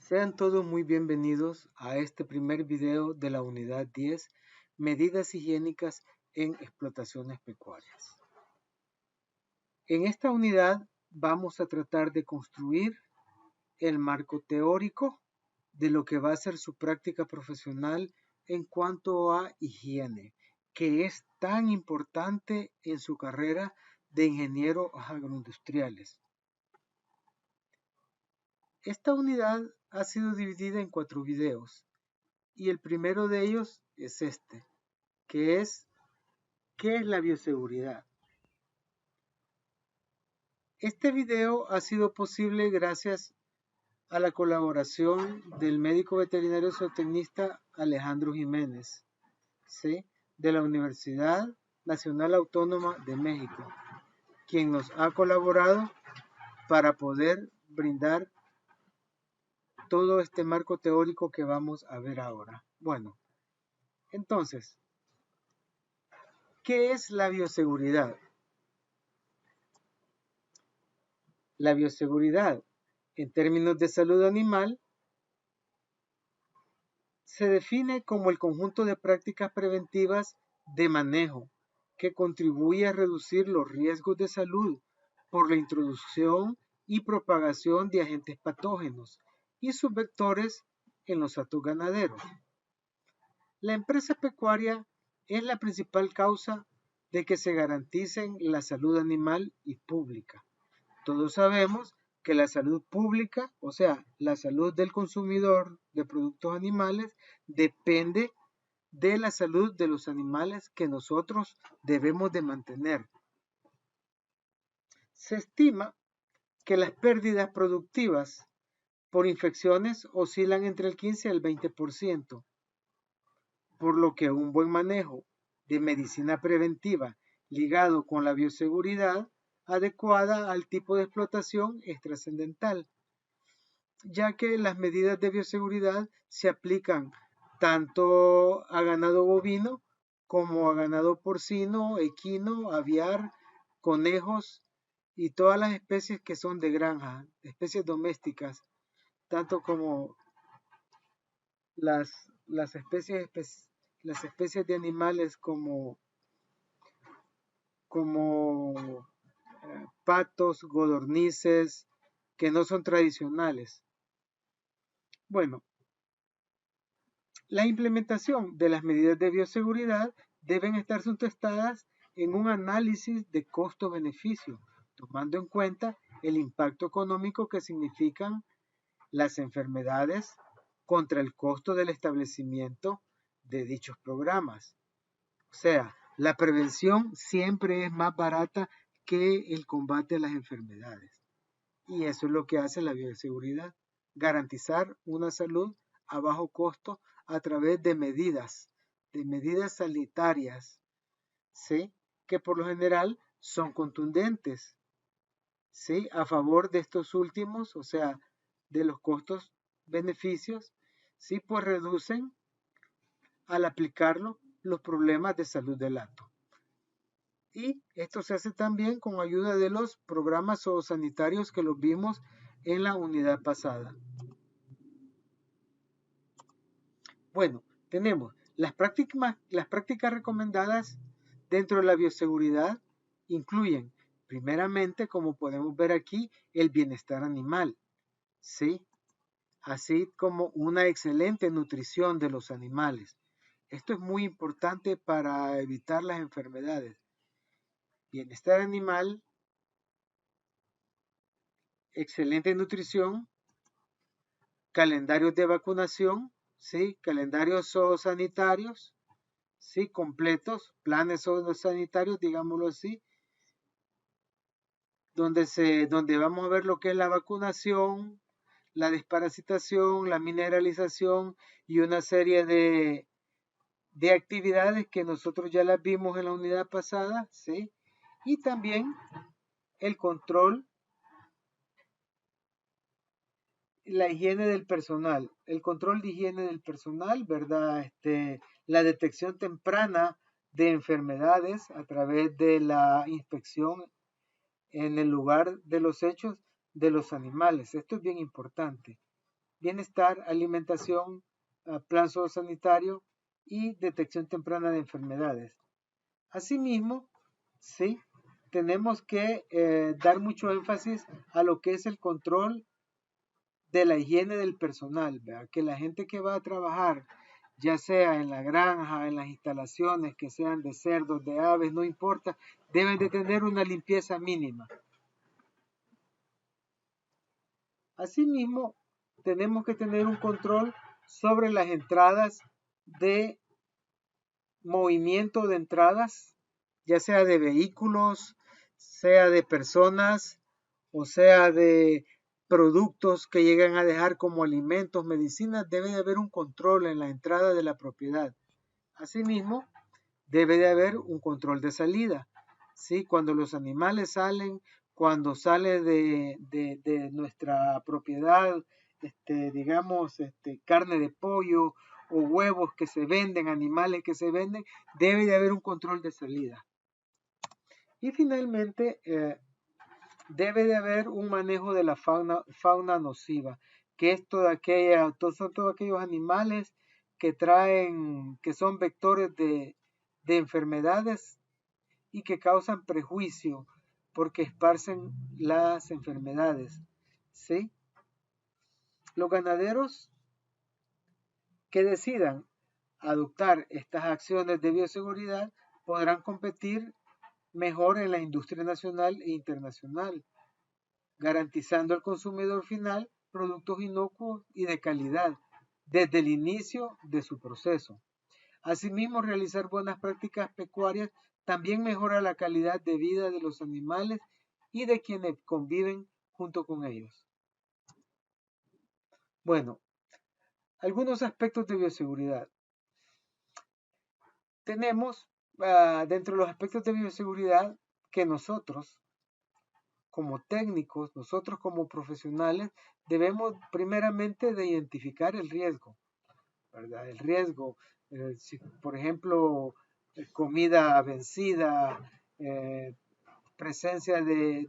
Sean todos muy bienvenidos a este primer video de la unidad 10, medidas higiénicas en explotaciones pecuarias. En esta unidad vamos a tratar de construir el marco teórico de lo que va a ser su práctica profesional en cuanto a higiene, que es tan importante en su carrera de ingenieros agroindustriales. Esta unidad ha sido dividida en 4 videos y el primero de ellos es este, que es ¿qué es la bioseguridad? Este video ha sido posible gracias a la colaboración del médico veterinario zootecnista Alejandro Jiménez, ¿sí? De la Universidad Nacional Autónoma de México, quien nos ha colaborado para poder brindar todo este marco teórico que vamos a ver ahora. Bueno, entonces, ¿qué es la bioseguridad? La bioseguridad, en términos de salud animal, se define como el conjunto de prácticas preventivas de manejo que contribuye a reducir los riesgos de salud por la introducción y propagación de agentes patógenos y sus vectores en los hatos ganaderos. La empresa pecuaria es la principal causa de que se garanticen la salud animal y pública. Todos sabemos que la salud pública, o sea, la salud del consumidor de productos animales, depende de la salud de los animales que nosotros debemos de mantener. Se estima que las pérdidas productivas por infecciones oscilan entre el 15 y el 20%, por lo que un buen manejo de medicina preventiva ligado con la bioseguridad adecuada al tipo de explotación es trascendental, ya que las medidas de bioseguridad se aplican tanto a ganado bovino como a ganado porcino, equino, aviar, conejos y todas las especies que son de granja, especies domésticas, tanto como las, las, especies, las especies de animales como patos, codornices, que no son tradicionales. Bueno, la implementación de las medidas de bioseguridad deben estar sustentadas en un análisis de costo-beneficio, tomando en cuenta el impacto económico que significan las enfermedades contra el costo del establecimiento de dichos programas. O sea, la prevención siempre es más barata que el combate a las enfermedades. Y eso es lo que hace la bioseguridad, garantizar una salud a bajo costo a través de medidas sanitarias, ¿sí? Que por lo general son contundentes, ¿sí? A favor de estos últimos, o sea, de los costos, beneficios, ¿sí? Pues reducen al aplicarlo los problemas de salud del hato. Y esto se hace también con ayuda de los programas zoosanitarios que los vimos en la unidad pasada. Bueno, tenemos las prácticas recomendadas dentro de la bioseguridad incluyen, primeramente, como podemos ver aquí, el bienestar animal, ¿sí? Así como una excelente nutrición de los animales. Esto es muy importante para evitar las enfermedades. Bienestar animal, excelente nutrición, calendarios de vacunación, ¿sí? Calendarios zoosanitarios, ¿sí? Completos, planes zoosanitarios, digámoslo así, donde vamos a ver lo que es la vacunación, la desparasitación, la mineralización y una serie de actividades que nosotros ya las vimos en la unidad pasada, ¿sí? Y también el control, la higiene del personal, el control de higiene del personal, ¿verdad? La detección temprana de enfermedades a través de la inspección en el lugar de los hechos de los animales. Esto es bien importante. bienestar, alimentación, plan sociosanitario y detección temprana de enfermedades. Asimismo, sí, tenemos que dar mucho énfasis a lo que es el control de la higiene del personal, ¿verdad? Que la gente que va a trabajar, ya sea en la granja, en las instalaciones, que sean de cerdos, de aves, no importa, deben de tener una limpieza mínima. Asimismo, tenemos que tener un control sobre las entradas de movimiento de entradas, ya sea de vehículos, sea de personas, o sea de productos que llegan a dejar como alimentos, medicinas, debe de haber un control en la entrada de la propiedad. Asimismo, debe de haber un control de salida. ¿Sí? Cuando los animales salen, cuando sale de nuestra propiedad, digamos, carne de pollo o huevos que se venden, animales que se venden, debe de haber un control de salida. Y finalmente, debe de haber un manejo de la fauna nociva, que es son todos aquellos animales que que son vectores de enfermedades y que causan prejuicio porque esparcen las enfermedades. ¿Sí? Los ganaderos que decidan adoptar estas acciones de bioseguridad podrán competir mejor en la industria nacional e internacional, garantizando al consumidor final productos inocuos y de calidad desde el inicio de su proceso. Asimismo, realizar buenas prácticas pecuarias también mejora la calidad de vida de los animales y de quienes conviven junto con ellos. Bueno, algunos aspectos de bioseguridad. Tenemos dentro de los aspectos de bioseguridad que nosotros, como técnicos, nosotros como profesionales, debemos primeramente de identificar el riesgo, ¿verdad? El riesgo, si, por ejemplo, comida vencida, presencia de,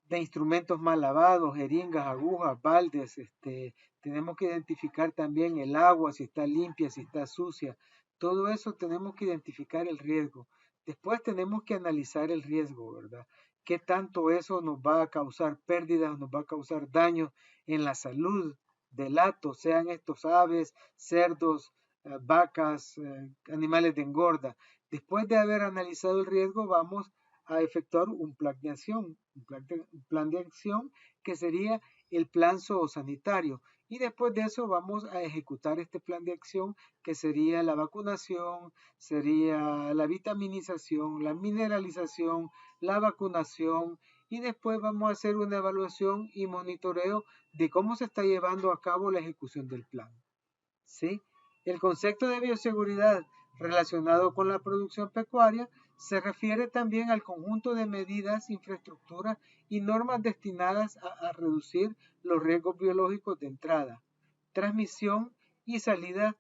de instrumentos mal lavados, jeringas, agujas, baldes, tenemos que identificar también el agua, si está limpia, si está sucia, todo eso tenemos que identificar el riesgo. Después tenemos que analizar el riesgo, ¿verdad? ¿Qué tanto eso nos va a causar pérdidas, nos va a causar daños en la salud del hato, sean estos aves, cerdos, vacas, animales de engorda? Después de haber analizado el riesgo, vamos a efectuar un plan de acción, un plan de acción que sería el plan zoosanitario. Y después de eso vamos a ejecutar este plan de acción que sería la vacunación, sería la vitaminización, la mineralización, la vacunación y después vamos a hacer una evaluación y monitoreo de cómo se está llevando a cabo la ejecución del plan. ¿Sí? El concepto de bioseguridad relacionado con la producción pecuaria se refiere también al conjunto de medidas, infraestructuras y normas destinadas a reducir los riesgos biológicos de entrada, transmisión y salida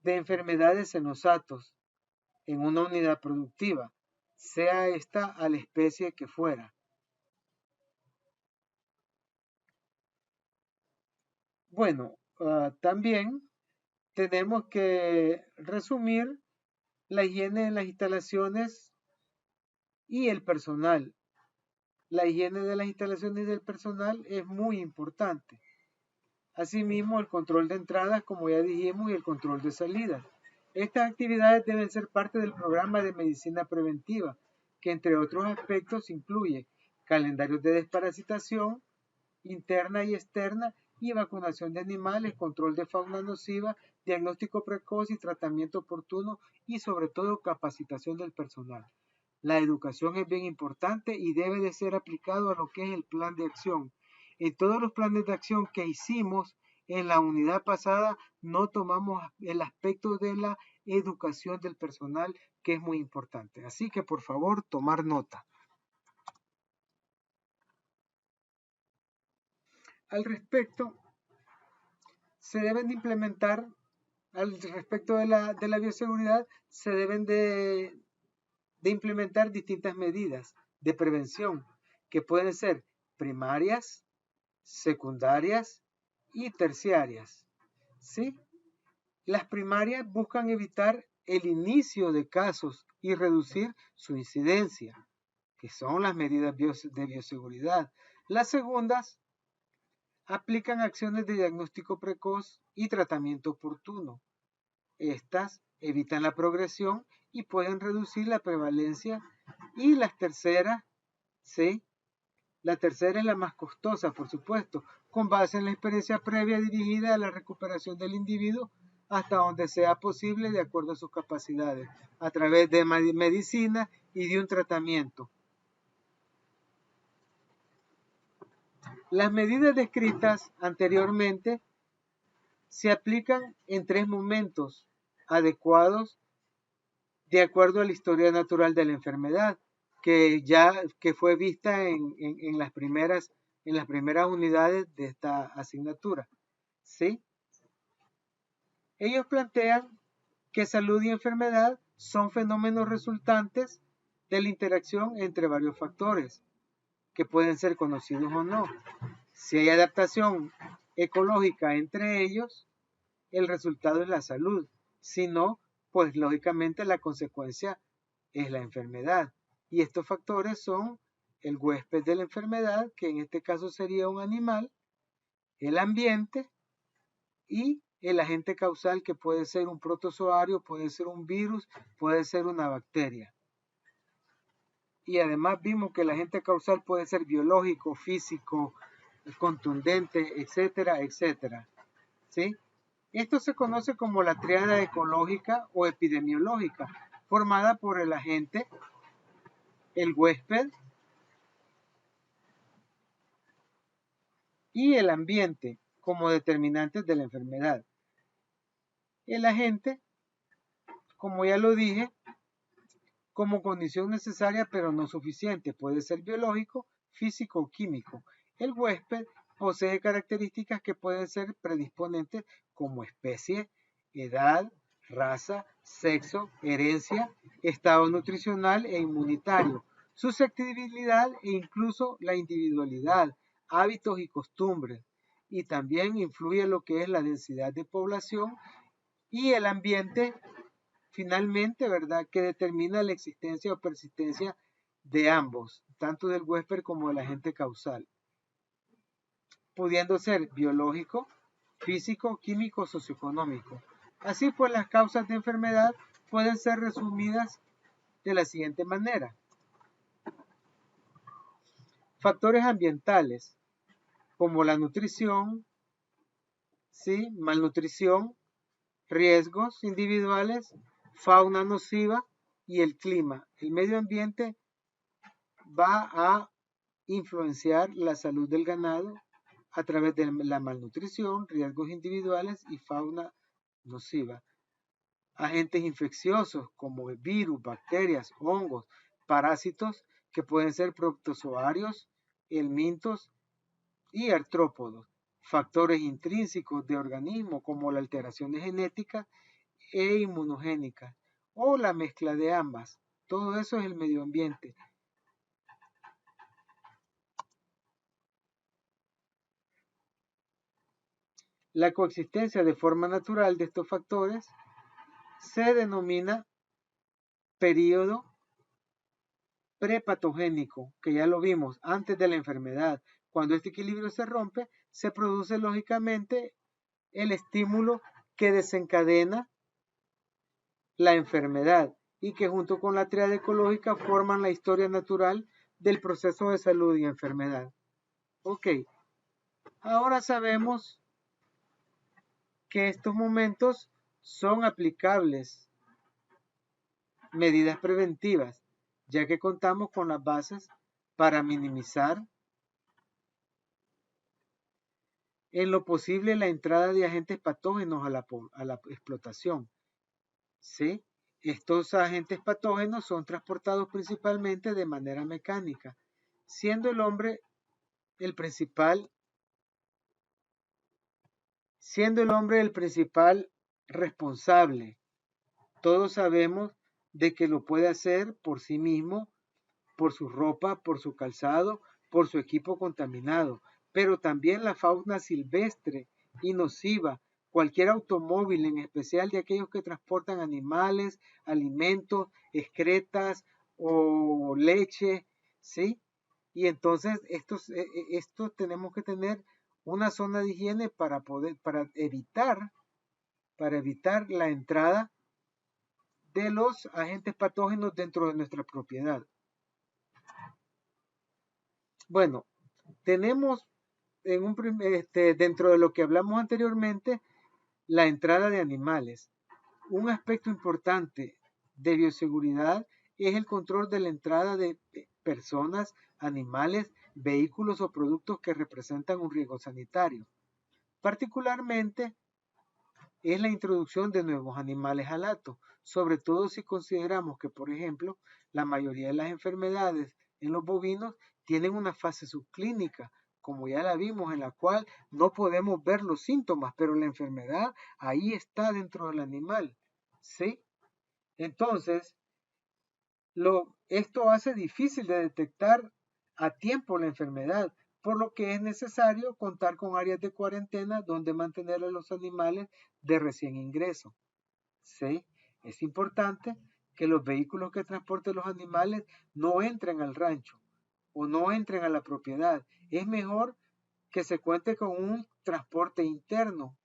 de enfermedades en los hatos en una unidad productiva, sea esta a la especie que fuera. Bueno, también tenemos que resumir la higiene en las instalaciones y el personal. La higiene de las instalaciones y del personal es muy importante. Asimismo, el control de entradas, como ya dijimos, y el control de salidas. Estas actividades deben ser parte del programa de medicina preventiva, que entre otros aspectos incluye calendarios de desparasitación interna y externa y vacunación de animales, control de fauna nociva, diagnóstico precoz y tratamiento oportuno y sobre todo capacitación del personal. La educación es bien importante y debe de ser aplicado a lo que es el plan de acción. En todos los planes de acción que hicimos en la unidad pasada no tomamos el aspecto de la educación del personal, que es muy importante. Así que por favor, tomar nota. Al respecto, se deben de implementar, al respecto de la bioseguridad, se deben de implementar distintas medidas de prevención que pueden ser primarias, secundarias y terciarias. ¿Sí? Las primarias buscan evitar el inicio de casos y reducir su incidencia, que son las medidas de bioseguridad. Las segundas aplican acciones de diagnóstico precoz y tratamiento oportuno. Estas evitan la progresión y pueden reducir la prevalencia. Y las terceras, ¿sí? La tercera es la más costosa, por supuesto, con base en la experiencia previa dirigida a la recuperación del individuo hasta donde sea posible de acuerdo a sus capacidades, a través de medicina y de un tratamiento. Las medidas descritas anteriormente se aplican en 3 momentos adecuados de acuerdo a la historia natural de la enfermedad, que fue vista en las primeras unidades de esta asignatura. ¿Sí? Ellos plantean que salud y enfermedad son fenómenos resultantes de la interacción entre varios factores, que pueden ser conocidos o no. Si hay adaptación ecológica entre ellos, el resultado es la salud. Si no, pues lógicamente la consecuencia es la enfermedad. Y estos factores son el huésped de la enfermedad, que en este caso sería un animal, el ambiente y el agente causal, que puede ser un protozoario, puede ser un virus, puede ser una bacteria. Y además vimos que el agente causal puede ser biológico, físico, contundente, etcétera, etcétera. ¿Sí? Esto se conoce como la tríada ecológica o epidemiológica, formada por el agente, el huésped y el ambiente como determinantes de la enfermedad. El agente, como ya lo dije, como condición necesaria pero no suficiente, puede ser biológico, físico o químico. El huésped posee características que pueden ser predisponentes como especie, edad, raza, sexo, herencia, estado nutricional e inmunitario, susceptibilidad e incluso la individualidad, hábitos y costumbres. Y también influye lo que es la densidad de población y el ambiente, finalmente, ¿verdad?, que determina la existencia o persistencia de ambos, tanto del huésped como del agente causal, pudiendo ser biológico, físico, químico, socioeconómico. Así pues, las causas de enfermedad pueden ser resumidas de la siguiente manera. Factores ambientales, como la nutrición, ¿sí?, malnutrición, riesgos individuales, fauna nociva y el clima. El medio ambiente va a influenciar la salud del ganado a través de la malnutrición, riesgos individuales y fauna nociva. Agentes infecciosos como virus, bacterias, hongos, parásitos que pueden ser protozoarios, helmintos y artrópodos. Factores intrínsecos de organismo como la alteración genética e inmunogénica o la mezcla de ambas. Todo eso es el medio ambiente. La coexistencia de forma natural de estos factores se denomina periodo prepatogénico, que ya lo vimos antes de la enfermedad. Cuando este equilibrio se rompe, se produce lógicamente el estímulo que desencadena la enfermedad y que junto con la tríada ecológica forman la historia natural del proceso de salud y enfermedad. Ok, ahora sabemos que estos momentos son aplicables medidas preventivas, ya que contamos con las bases para minimizar en lo posible la entrada de agentes patógenos a la explotación. ¿Sí? Estos agentes patógenos son transportados principalmente de manera mecánica, siendo el hombre el principal responsable. Todos sabemos de que lo puede hacer por sí mismo, por su ropa, por su calzado, por su equipo contaminado, pero también la fauna silvestre y nociva, cualquier automóvil, en especial de aquellos que transportan animales, alimentos, excretas o leche, ¿sí? Y entonces esto tenemos que tener una zona de higiene para evitar la entrada de los agentes patógenos dentro de nuestra propiedad. Bueno, tenemos dentro de lo que hablamos anteriormente, la entrada de animales. Un aspecto importante de bioseguridad es el control de la entrada de personas, animales, vehículos o productos que representan un riesgo sanitario. Particularmente es la introducción de nuevos animales al hato, sobre todo si consideramos que, por ejemplo, la mayoría de las enfermedades en los bovinos tienen una fase subclínica, como ya la vimos, en la cual no podemos ver los síntomas, pero la enfermedad ahí está dentro del animal, ¿sí? Entonces, esto hace difícil de detectar a tiempo la enfermedad, por lo que es necesario contar con áreas de cuarentena donde mantener a los animales de recién ingreso. ¿Sí? Es importante que los vehículos que transporten los animales no entren al rancho o no entren a la propiedad. Es mejor que se cuente con un transporte interno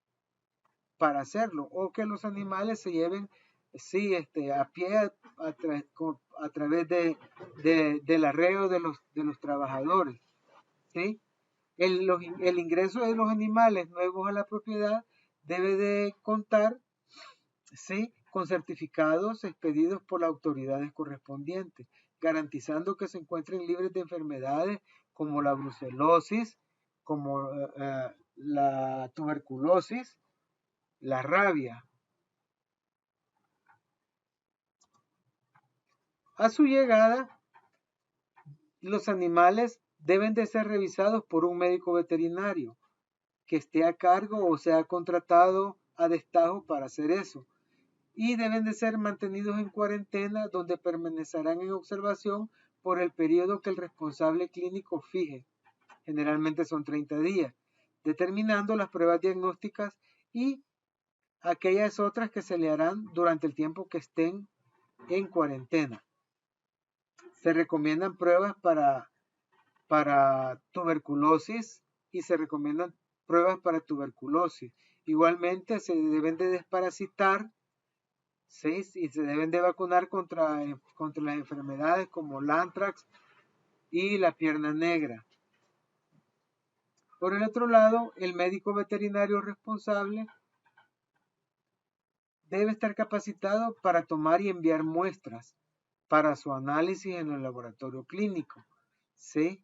para hacerlo, o que los animales se lleven sí, a pie a través del arreo de los trabajadores. ¿Sí? El ingreso de los animales nuevos a la propiedad debe de contar, ¿sí?, con certificados expedidos por las autoridades correspondientes, garantizando que se encuentren libres de enfermedades como la brucelosis, como la tuberculosis, la rabia. A su llegada, los animales deben de ser revisados por un médico veterinario que esté a cargo o sea contratado a destajo para hacer eso. Y deben de ser mantenidos en cuarentena, donde permanecerán en observación por el periodo que el responsable clínico fije. Generalmente son 30 días, determinando las pruebas diagnósticas y aquellas otras que se le harán durante el tiempo que estén en cuarentena. Se recomiendan pruebas para tuberculosis y se recomiendan pruebas para tuberculosis. Igualmente se deben de desparasitar, ¿sí?, y se deben de vacunar contra las enfermedades como el anthrax y la pierna negra. Por el otro lado, el médico veterinario responsable debe estar capacitado para tomar y enviar muestras para su análisis en el laboratorio clínico. ¿Sí?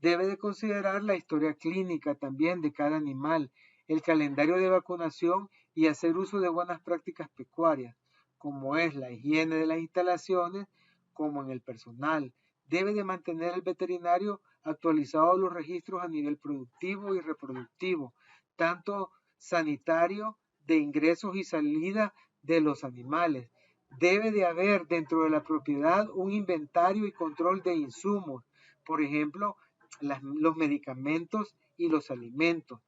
Debe de considerar la historia clínica también de cada animal, el calendario de vacunación y hacer uso de buenas prácticas pecuarias, como es la higiene de las instalaciones, como en el personal. Debe de mantener el veterinario actualizados los registros a nivel productivo y reproductivo, tanto sanitario, de ingresos y salidas de los animales. Debe de haber dentro de la propiedad un inventario y control de insumos, por ejemplo, los medicamentos y los alimentos.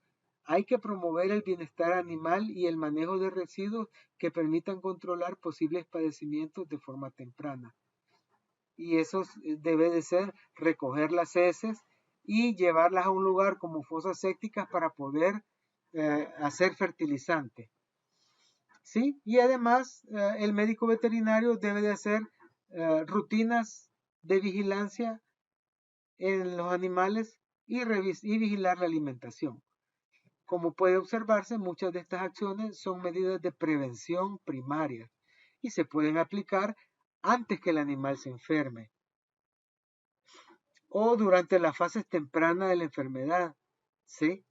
Hay que promover el bienestar animal y el manejo de residuos que permitan controlar posibles padecimientos de forma temprana. Y eso debe de ser recoger las heces y llevarlas a un lugar como fosas sépticas para poder hacer fertilizante. ¿Sí? Y además el médico veterinario debe de hacer rutinas de vigilancia en los animales y vigilar la alimentación. Como puede observarse, muchas de estas acciones son medidas de prevención primaria y se pueden aplicar antes que el animal se enferme o durante las fases tempranas de la enfermedad, ¿sí?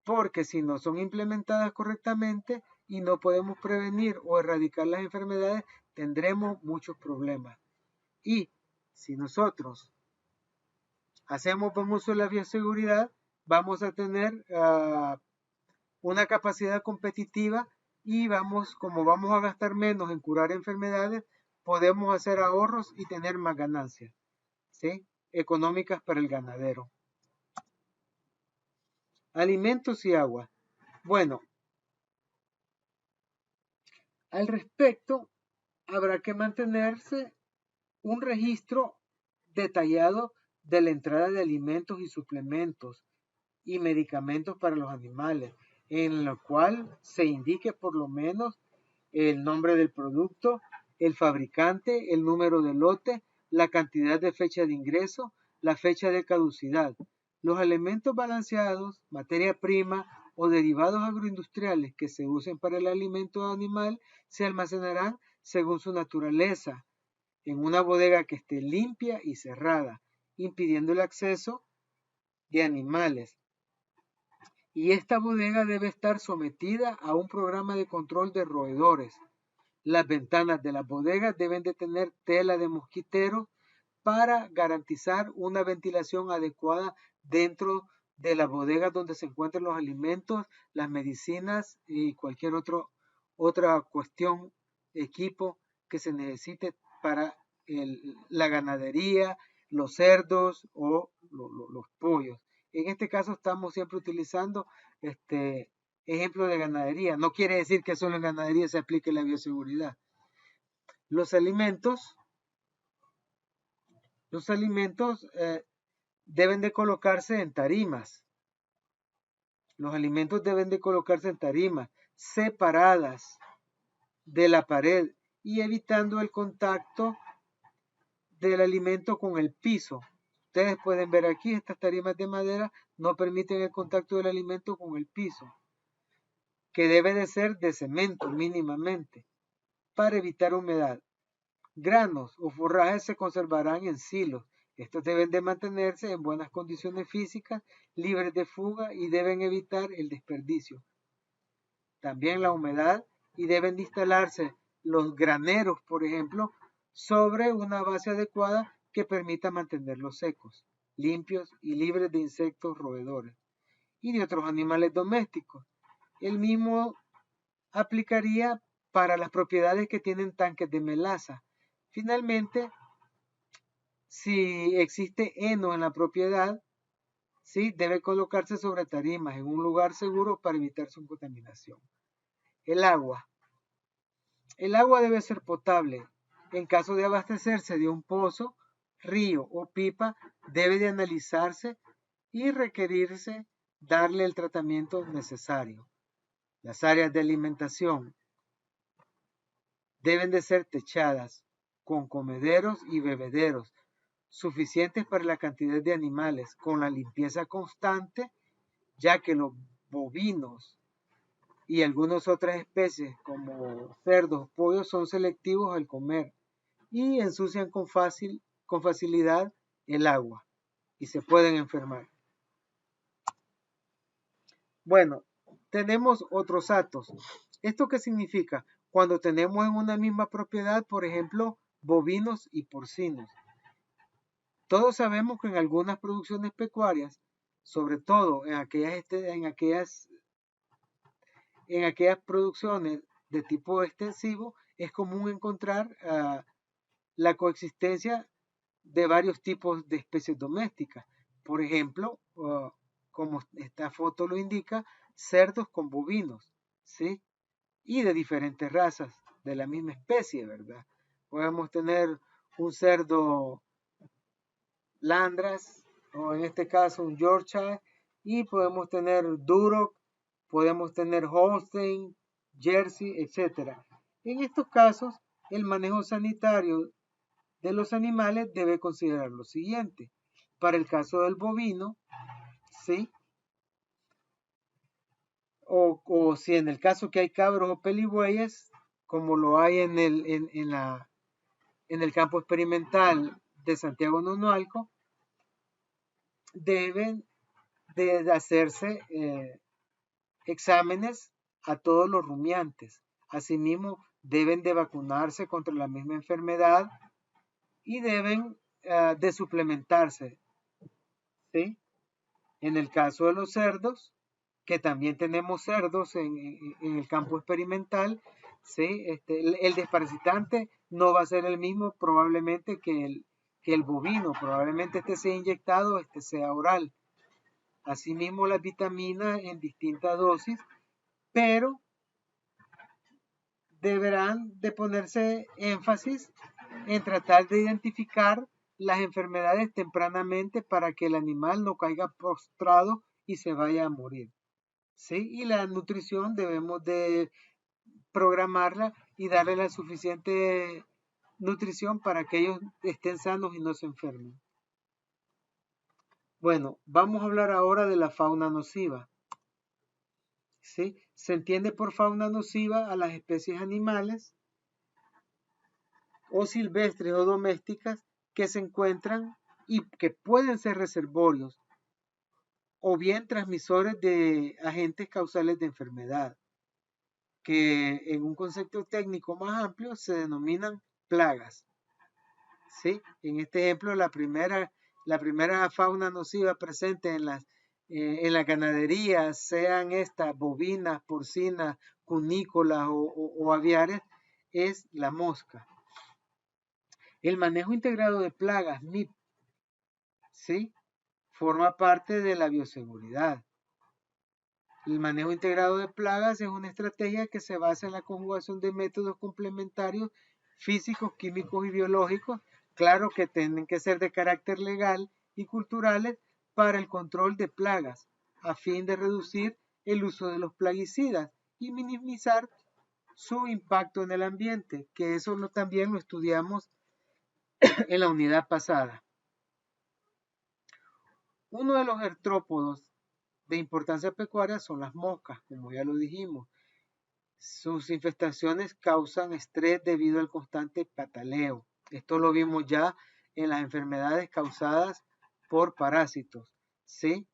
Porque si no son implementadas correctamente y no podemos prevenir o erradicar las enfermedades, tendremos muchos problemas. Y si nosotros hacemos buen uso de la bioseguridad, vamos a tener una capacidad competitiva y como vamos a gastar menos en curar enfermedades, podemos hacer ahorros y tener más ganancias. ¿Sí? económicas para el ganadero. Alimentos y agua. Bueno, al respecto, habrá que mantenerse un registro detallado de la entrada de alimentos y suplementos y medicamentos para los animales, en lo cual se indique por lo menos el nombre del producto, el fabricante, el número de lote, la cantidad de fecha de ingreso, la fecha de caducidad. Los alimentos balanceados, materia prima o derivados agroindustriales que se usen para el alimento animal se almacenarán según su naturaleza, en una bodega que esté limpia y cerrada, impidiendo el acceso de animales. Y esta bodega debe estar sometida a un programa de control de roedores. Las ventanas de las bodegas deben de tener tela de mosquitero para garantizar una ventilación adecuada dentro de las bodegas donde se encuentran los alimentos, las medicinas y cualquier otra cuestión, equipo que se necesite para la ganadería, los cerdos o los pollos. En este caso estamos siempre utilizando ejemplo de ganadería. No quiere decir que solo en ganadería se aplique la bioseguridad. Los alimentos deben de colocarse en tarimas. Los alimentos deben de colocarse en tarimas separadas de la pared y evitando el contacto del alimento con el piso. Ustedes pueden ver aquí, estas tarimas de madera no permiten el contacto del alimento con el piso, que debe de ser de cemento mínimamente, para evitar humedad. Granos o forrajes se conservarán en silos. Estos deben de mantenerse en buenas condiciones físicas, libres de fuga y deben evitar el desperdicio. También la humedad y deben de instalarse los graneros, por ejemplo, sobre una base adecuada que permita mantenerlos secos, limpios y libres de insectos roedores y de otros animales domésticos. El mismo aplicaría para las propiedades que tienen tanques de melaza. Finalmente, si existe heno en la propiedad, ¿sí? Debe colocarse sobre tarimas en un lugar seguro para evitar su contaminación. El agua. El agua debe ser potable. En caso de abastecerse de un pozo, río o pipa, debe de analizarse y requerirse darle el tratamiento necesario. Las áreas de alimentación deben de ser techadas con comederos y bebederos suficientes para la cantidad de animales, con la limpieza constante, ya que los bovinos y algunas otras especies como cerdos, pollos son selectivos al comer y ensucian con facilidad el agua y se pueden enfermar. Bueno, tenemos otros datos. ¿Esto qué significa? Cuando tenemos en una misma propiedad, por ejemplo, bovinos y porcinos. Todos sabemos que en algunas producciones pecuarias, sobre todo en aquellas producciones de tipo extensivo, es común encontrar la coexistencia de varios tipos de especies domésticas. Por ejemplo, como esta foto lo indica, cerdos con bovinos, ¿sí? Y de diferentes razas de la misma especie, ¿verdad? Podemos tener un cerdo Landras, o en este caso un Yorkshire, y podemos tener Duroc, podemos tener Holstein, Jersey, etc. En estos casos, el manejo sanitario de los animales debe considerar lo siguiente. Para el caso del bovino, ¿sí? O si en el caso que hay cabros o pelibueyes, como lo hay en el campo experimental de Santiago Nonualco, deben de hacerse exámenes a todos los rumiantes. Asimismo, deben de vacunarse contra la misma enfermedad y deben de suplementarse, ¿sí? En el caso de los cerdos, que también tenemos cerdos en el campo experimental, ¿sí? El desparasitante no va a ser el mismo probablemente que que el bovino. Probablemente este sea inyectado, este sea oral. Asimismo, las vitaminas en distintas dosis, pero deberán de ponerse énfasis en tratar de identificar las enfermedades tempranamente para que el animal no caiga postrado y se vaya a morir. ¿Sí? Y la nutrición debemos de programarla y darle la suficiente nutrición para que ellos estén sanos y no se enfermen. Bueno, vamos a hablar ahora de la fauna nociva. ¿Sí? Se entiende por fauna nociva a las especies animales o silvestres o domésticas que se encuentran y que pueden ser reservorios o bien transmisores de agentes causales de enfermedad, que en un concepto técnico más amplio se denominan plagas. ¿Sí? En este ejemplo, la primera fauna nociva presente en la ganadería, sean estas bovinas, porcinas, cunícolas o aviares, es la mosca. El manejo integrado de plagas, MIP, ¿sí? Forma parte de la bioseguridad. El manejo integrado de plagas es una estrategia que se basa en la conjugación de métodos complementarios físicos, químicos y biológicos, claro que tienen que ser de carácter legal y culturales para el control de plagas, a fin de reducir el uso de los plaguicidas y minimizar su impacto en el ambiente, que eso también lo estudiamos en la unidad pasada. Uno de los artrópodos de importancia pecuaria son las moscas, como ya lo dijimos. Sus infestaciones causan estrés debido al constante pataleo. Esto lo vimos ya en las enfermedades causadas por parásitos, ¿sí?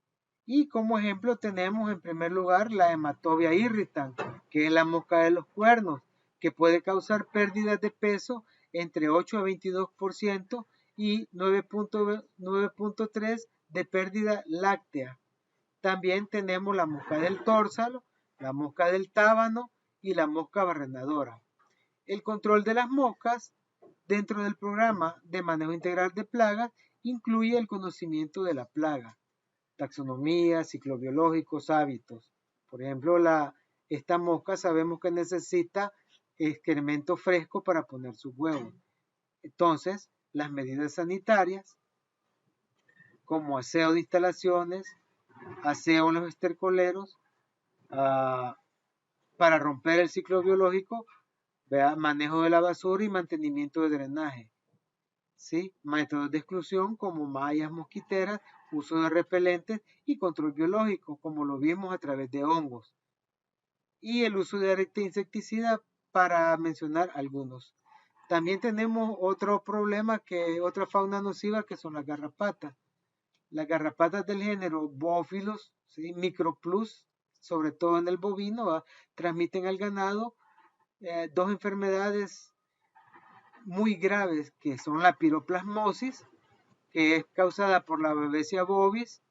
Y como ejemplo tenemos en primer lugar la Hematobia irritans, que es la mosca de los cuernos, que puede causar pérdidas de peso entre 8 a 22% y 9.3 de pérdida láctea. También tenemos la mosca del tórsalo, la mosca del tábano y la mosca barrenadora. El control de las moscas dentro del programa de manejo integral de plagas incluye el conocimiento de la plaga, taxonomía, ciclos biológicos, hábitos. Por ejemplo, esta mosca sabemos que necesita excremento fresco para poner sus huevos. Entonces, las medidas sanitarias, como aseo de instalaciones, aseo en los estercoleros, para romper el ciclo biológico, manejo de la basura y mantenimiento de drenaje. ¿Sí? Métodos de exclusión como mallas mosquiteras, uso de repelentes y control biológico, como lo vimos a través de hongos. Y el uso de insecticida, para mencionar algunos. También tenemos otro problema, otra fauna nociva, que son las garrapatas. Las garrapatas del género Bófilos, ¿sí? Microplus, sobre todo en el bovino, transmiten al ganado dos enfermedades muy graves, que son la piroplasmosis, que es causada por la Babesia bovis,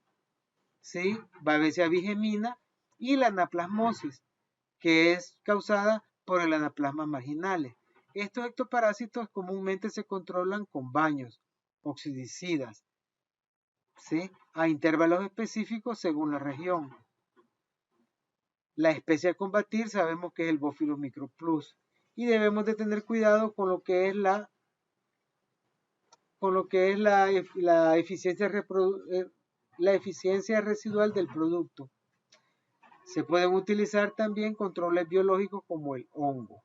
¿sí? Babesia bigemina, y la anaplasmosis, que es causada por el Anaplasma marginale. Estos ectoparásitos comúnmente se controlan con baños, oxidicidas, ¿sí? A intervalos específicos según la región. La especie a combatir sabemos que es el Bófilus microplus y debemos de tener cuidado con lo que es la eficiencia residual del producto. Se pueden utilizar también controles biológicos como el hongo.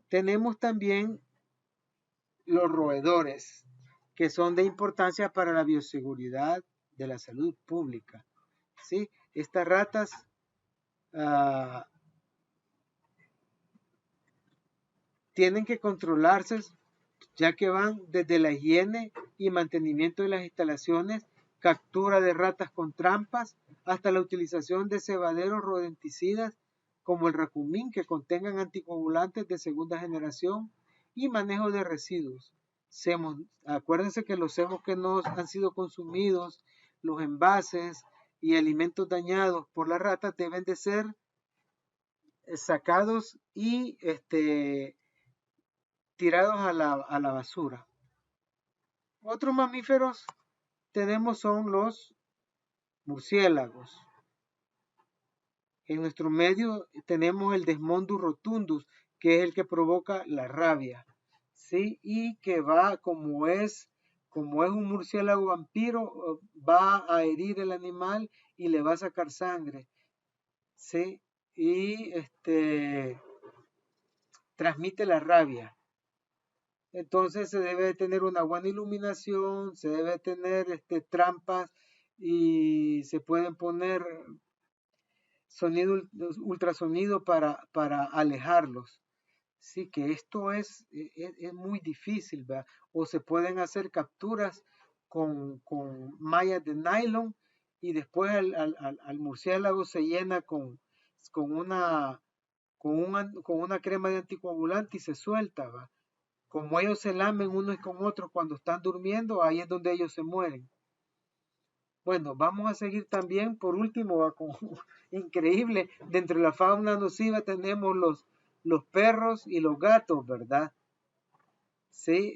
Tenemos también los roedores, que son de importancia para la bioseguridad de la salud pública. ¿Sí? Estas ratas tienen que controlarse, ya que van desde la higiene y mantenimiento de las instalaciones, captura de ratas con trampas, hasta la utilización de cebaderos rodenticidas como el racumín, que contengan anticoagulantes de segunda generación, y manejo de residuos. Acuérdense que los semos que no han sido consumidos, los envases y alimentos dañados por las ratas deben de ser sacados y tirados a la basura. Otros mamíferos tenemos son los murciélagos. En nuestro medio tenemos el Desmondus rotundus, que es el que provoca la rabia, ¿sí? Y que va, como es un murciélago vampiro, va a herir el animal y le va a sacar sangre, ¿sí? Y transmite la rabia. Entonces se debe tener una buena iluminación, se debe tener trampas y se pueden poner sonido, ultrasonido para alejarlos. Sí, que esto es muy difícil, ¿verdad? O se pueden hacer capturas con mallas de nylon y después al murciélago se llena con una, con una crema de anticoagulante y se suelta, ¿va? Como ellos se lamen unos con otros cuando están durmiendo, ahí es donde ellos se mueren. Bueno, vamos a seguir también, por último, increíble, dentro de la fauna nociva tenemos los perros y los gatos, ¿verdad? Sí,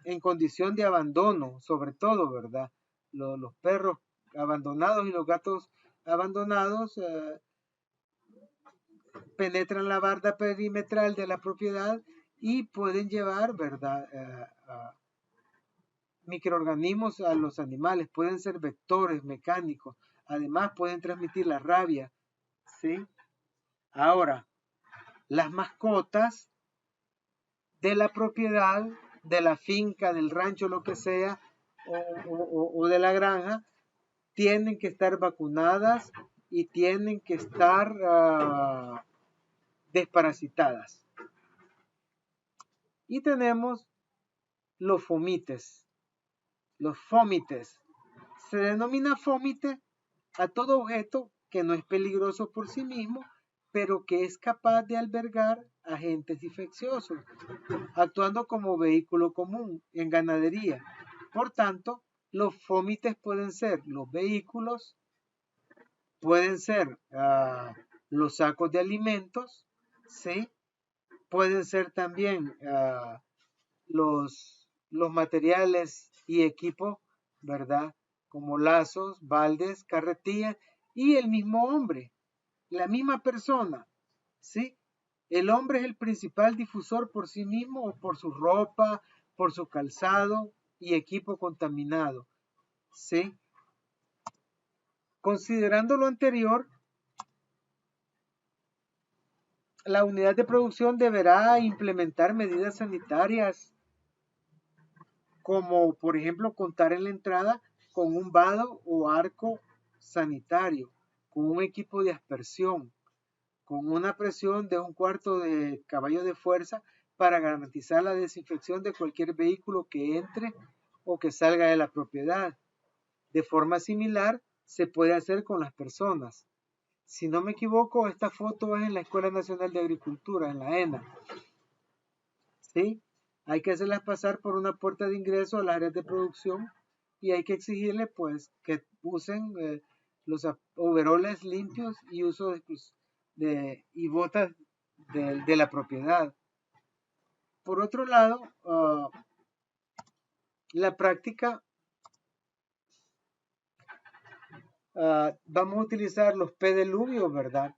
en condición de abandono, sobre todo, ¿verdad? Los perros abandonados y los gatos abandonados penetran la barda perimetral de la propiedad y pueden llevar, ¿verdad? Microorganismos a los animales, pueden ser vectores mecánicos, además pueden transmitir la rabia, ¿sí? Ahora, las mascotas de la propiedad, de la finca, del rancho, lo que sea, o de la granja, tienen que estar vacunadas y tienen que estar desparasitadas. Y tenemos los fomites. Los fómites. Se denomina fómite a todo objeto que no es peligroso por sí mismo, pero que es capaz de albergar agentes infecciosos, actuando como vehículo común en ganadería. Por tanto, los fómites pueden ser los vehículos, pueden ser los sacos de alimentos, ¿sí? Pueden ser también los materiales y equipos, ¿verdad? Como lazos, baldes, carretillas y el mismo hombre, la misma persona, ¿sí? El hombre es el principal difusor por sí mismo o por su ropa, por su calzado y equipo contaminado, ¿sí? Considerando lo anterior, la unidad de producción deberá implementar medidas sanitarias como por ejemplo contar en la entrada con un vado o arco sanitario, con un equipo de aspersión, con una presión de 1/4 de caballo de fuerza para garantizar la desinfección de cualquier vehículo que entre o que salga de la propiedad. De forma similar se puede hacer con las personas. Si no me equivoco, esta foto es en la Escuela Nacional de Agricultura, en la ENA. ¿Sí? Hay que hacerlas pasar por una puerta de ingreso a las áreas de producción y hay que exigirle pues que usen los overoles limpios y uso y botas de la propiedad. Por otro lado, la práctica, vamos a utilizar los pedeluvios, ¿verdad?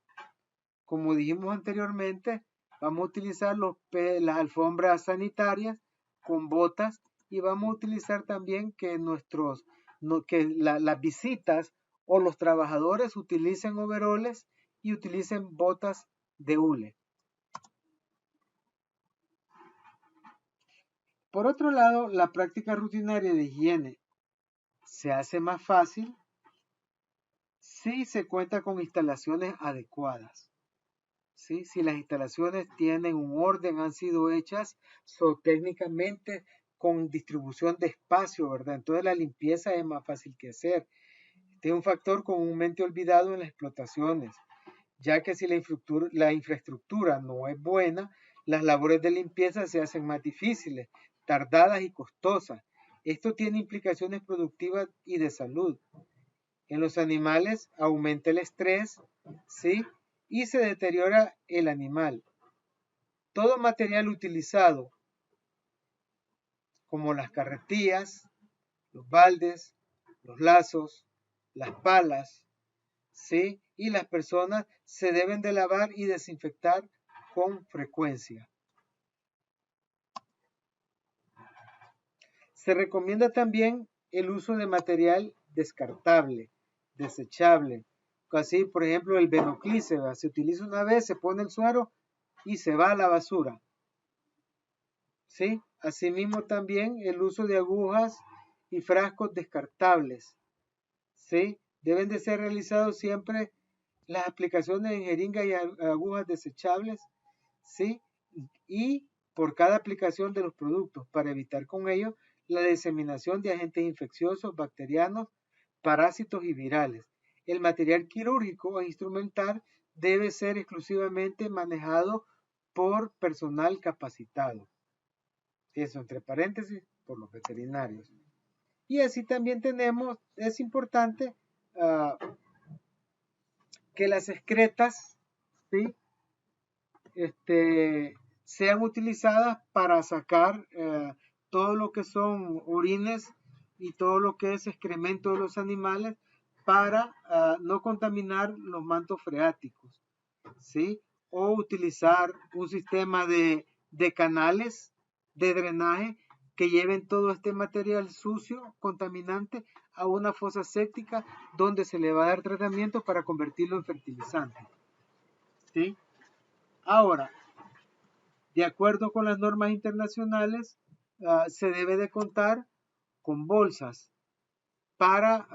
Como dijimos anteriormente, vamos a utilizar las alfombras sanitarias con botas y vamos a utilizar también que las visitas o los trabajadores utilicen overoles y utilicen botas de hule. Por otro lado, la práctica rutinaria de higiene se hace más fácil si se cuenta con instalaciones adecuadas. ¿Sí? Si las instalaciones tienen un orden, han sido hechas técnicamente con distribución de espacio, ¿verdad? Entonces la limpieza es más fácil que hacer. Este es un factor comúnmente olvidado en las explotaciones, ya que si la infraestructura no es buena, las labores de limpieza se hacen más difíciles, tardadas y costosas. Esto tiene implicaciones productivas y de salud. En los animales aumenta el estrés, ¿sí? Y se deteriora el animal. Todo material utilizado como las carretillas, los baldes, los lazos, las palas, ¿sí? Y las personas se deben de lavar y desinfectar con frecuencia. Se recomienda también el uso de material descartable, desechable. Así, por ejemplo, el Benoclise, se utiliza una vez, se pone el suero y se va a la basura. ¿Sí? Asimismo también el uso de agujas y frascos descartables. ¿Sí? Deben de ser realizados siempre las aplicaciones en jeringas y agujas desechables. ¿Sí? Y por cada aplicación de los productos para evitar con ello la diseminación de agentes infecciosos, bacterianos, parásitos y virales. El material quirúrgico e instrumental debe ser exclusivamente manejado por personal capacitado. Eso entre paréntesis, por los veterinarios. Y así también tenemos, es importante que las excretas, ¿sí? Sean utilizadas para sacar todo lo que son orines y todo lo que es excremento de los animales para no contaminar los mantos freáticos, ¿sí? O utilizar un sistema de canales de drenaje que lleven todo este material sucio, contaminante, a una fosa séptica donde se le va a dar tratamiento para convertirlo en fertilizante, ¿sí? Ahora, de acuerdo con las normas internacionales, se debe de contar con bolsas para,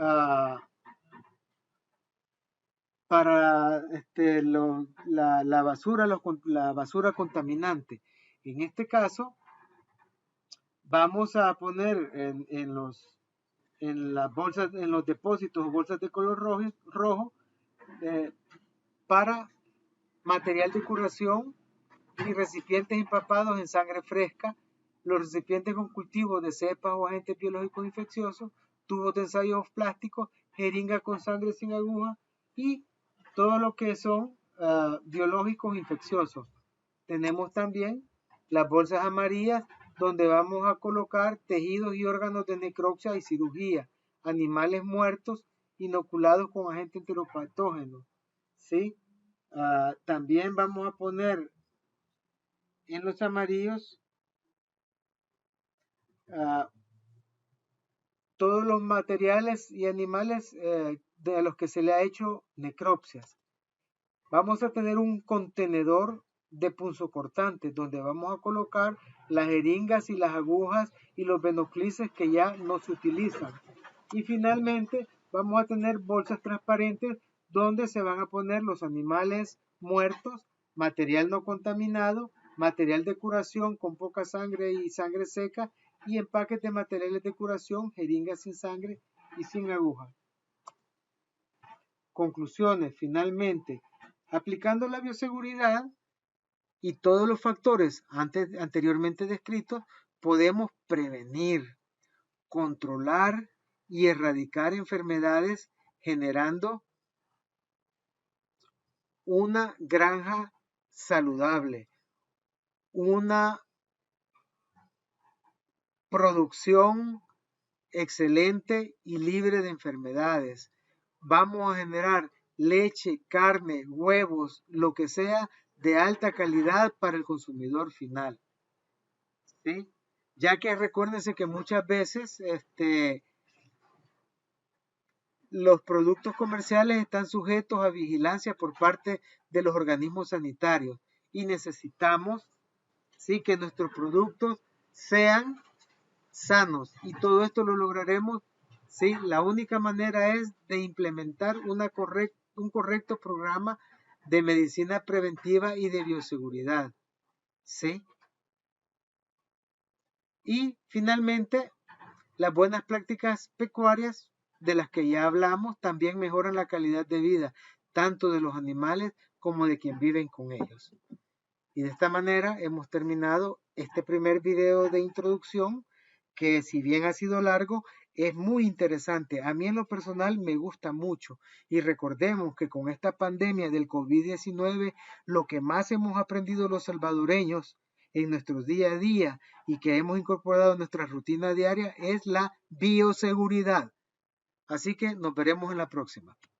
la basura contaminante. En este caso, vamos a poner en las bolsas, en los depósitos o bolsas de color rojo para material de curación y recipientes empapados en sangre fresca, los recipientes con cultivo de cepas o agentes biológicos infecciosos, tubos de ensayos plásticos, jeringa con sangre sin aguja y todo lo que son biológicos infecciosos. Tenemos también las bolsas amarillas donde vamos a colocar tejidos y órganos de necropsia y cirugía, animales muertos inoculados con agentes enteropatógenos, ¿sí? También vamos a poner en los amarillos todos los materiales y animales de los que se le ha hecho necropsias. Vamos a tener un contenedor de punzocortantes donde vamos a colocar las jeringas y las agujas y los venoclises que ya no se utilizan. Y finalmente vamos a tener bolsas transparentes donde se van a poner los animales muertos, material no contaminado, material de curación con poca sangre y sangre seca y empaques de materiales de curación, jeringas sin sangre y sin aguja. Conclusiones, finalmente, aplicando la bioseguridad y todos los factores anteriormente descritos, podemos prevenir, controlar y erradicar enfermedades generando una granja saludable, una producción excelente y libre de enfermedades. Vamos a generar leche, carne, huevos, lo que sea de alta calidad para el consumidor final, ¿sí? Ya que recuérdense que muchas veces los productos comerciales están sujetos a vigilancia por parte de los organismos sanitarios y necesitamos, ¿sí?, que nuestros productos sean sanos y todo esto lo lograremos, ¿sí? La única manera es de implementar un correcto programa de medicina preventiva y de bioseguridad, ¿sí? Y finalmente, las buenas prácticas pecuarias de las que ya hablamos también mejoran la calidad de vida, tanto de los animales como de quien viven con ellos. Y de esta manera hemos terminado este primer video de introducción que, si bien ha sido largo, es muy interesante. A mí en lo personal me gusta mucho. Y recordemos que con esta pandemia del COVID-19 lo que más hemos aprendido los salvadoreños en nuestro día a día y que hemos incorporado en nuestra rutina diaria es la bioseguridad. Así que nos veremos en la próxima.